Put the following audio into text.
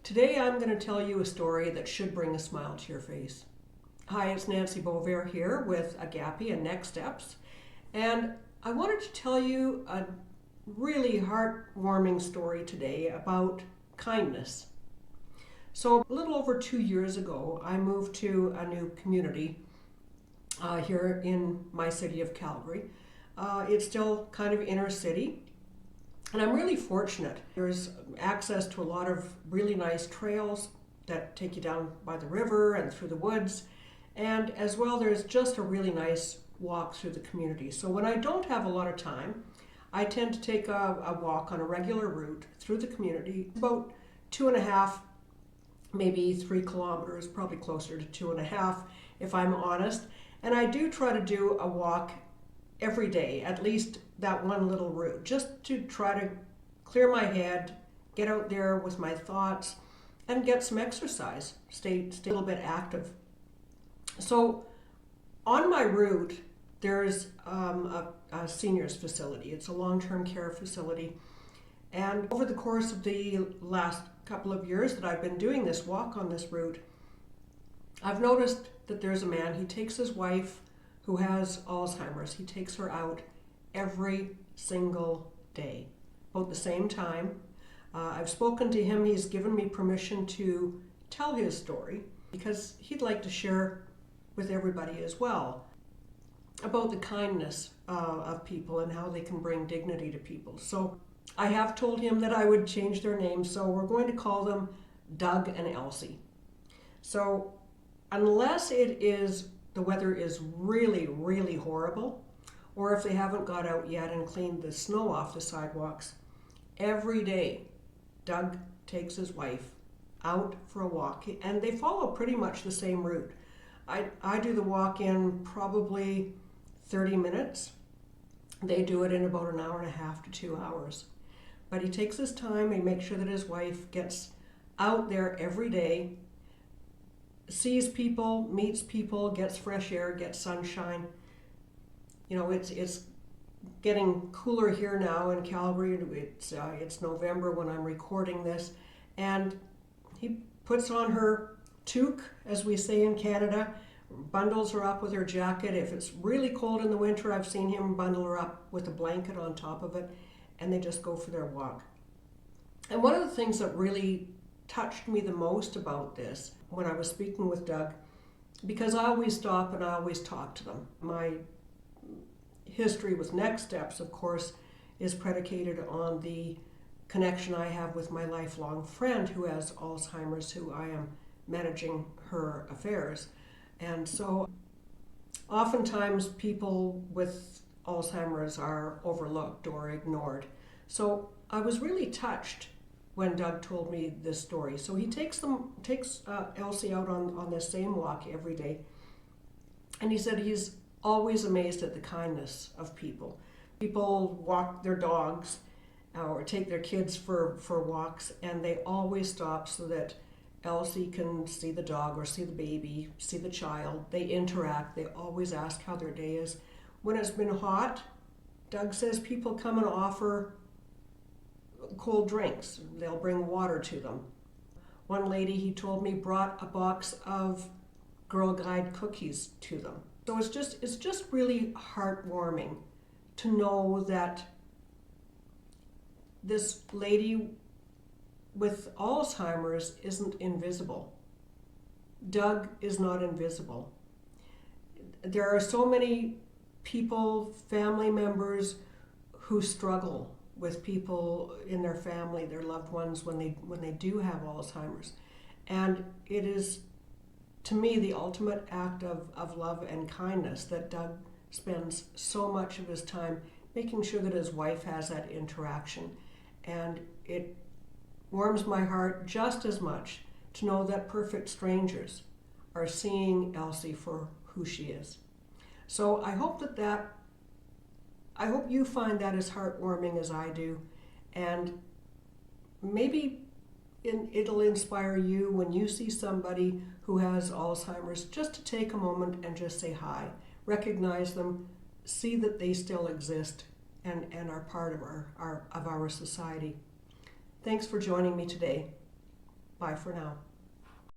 Today I'm going to tell you a story that should bring a smile to your face. Hi, it's Nancy Beauvert here with Agape and Next Steps, and I wanted to tell you a really heartwarming story today about kindness. So a little over 2 years ago, I moved to a new community here in my city of Calgary. It's still kind of inner city, and I'm really fortunate. There's access to a lot of really nice trails that take you down by the river and through the woods. And as well, there's just a really nice walk through the community. So when I don't have a lot of time, I tend to take a walk on a regular route through the community, about 2.5, maybe 3 kilometers, probably closer to 2.5 if I'm honest. And I do try to do a walk every day, at least that one little route, just to try to clear my head, get out there with my thoughts, and get some exercise, stay a little bit active. So on my route, there's a seniors facility. It's a long-term care facility. And over the course of the last couple of years that I've been doing this walk on this route, I've noticed that there's a man, he takes his wife who has Alzheimer's. He takes her out every single day, about the same time. I've spoken to him. He's given me permission to tell his story because he'd like to share with everybody as well about the kindness of people and how they can bring dignity to people. So I have told him that I would change their names, so we're going to call them Doug and Elsie. So unless the weather is really, really horrible, or if they haven't got out yet and cleaned the snow off the sidewalks, every day Doug takes his wife out for a walk, and they follow pretty much the same route. I do the walk in probably 30 minutes. They do it in about an hour and a half to 2 hours. But he takes his time, he makes sure that his wife gets out there every day, sees people, meets people, gets fresh air, gets sunshine. You know, it's getting cooler here now in Calgary. It's November when I'm recording this, and he puts on her toque, as we say in Canada, bundles her up with her jacket. If it's really cold in the winter, I've seen him bundle her up with a blanket on top of it, and they just go for their walk. And one of the things that really touched me the most about this when I was speaking with Doug, because I always stop and I always talk to them. My history with Next Steps, of course, is predicated on the connection I have with my lifelong friend who has Alzheimer's, who I am managing her affairs. And so oftentimes people with Alzheimer's are overlooked or ignored. So I was really touched when Doug told me this story. So he takes Elsie out on this same walk every day, and he said he's always amazed at the kindness of people. People walk their dogs or take their kids for walks, and they always stop so that Elsie can see the dog or see the baby, see the child. They interact. They always ask how their day is. When it's been hot, Doug says people come and offer cold drinks. They'll bring water to them. One lady, he told me, brought a box of Girl Guide cookies to them. So it's just really heartwarming to know that this lady with Alzheimer's isn't invisible. Doug is not invisible. There are so many people, family members, who struggle with people in their family, their loved ones, when they do have Alzheimer's. And it is, to me, the ultimate act of love and kindness that Doug spends so much of his time making sure that his wife has that interaction. And it warms my heart just as much to know that perfect strangers are seeing Elsie for who she is. So I hope I hope you find that as heartwarming as I do, and maybe it'll inspire you when you see somebody who has Alzheimer's, just to take a moment and just say hi, recognize them, see that they still exist and are part of our society. Thanks for joining me today. Bye for now.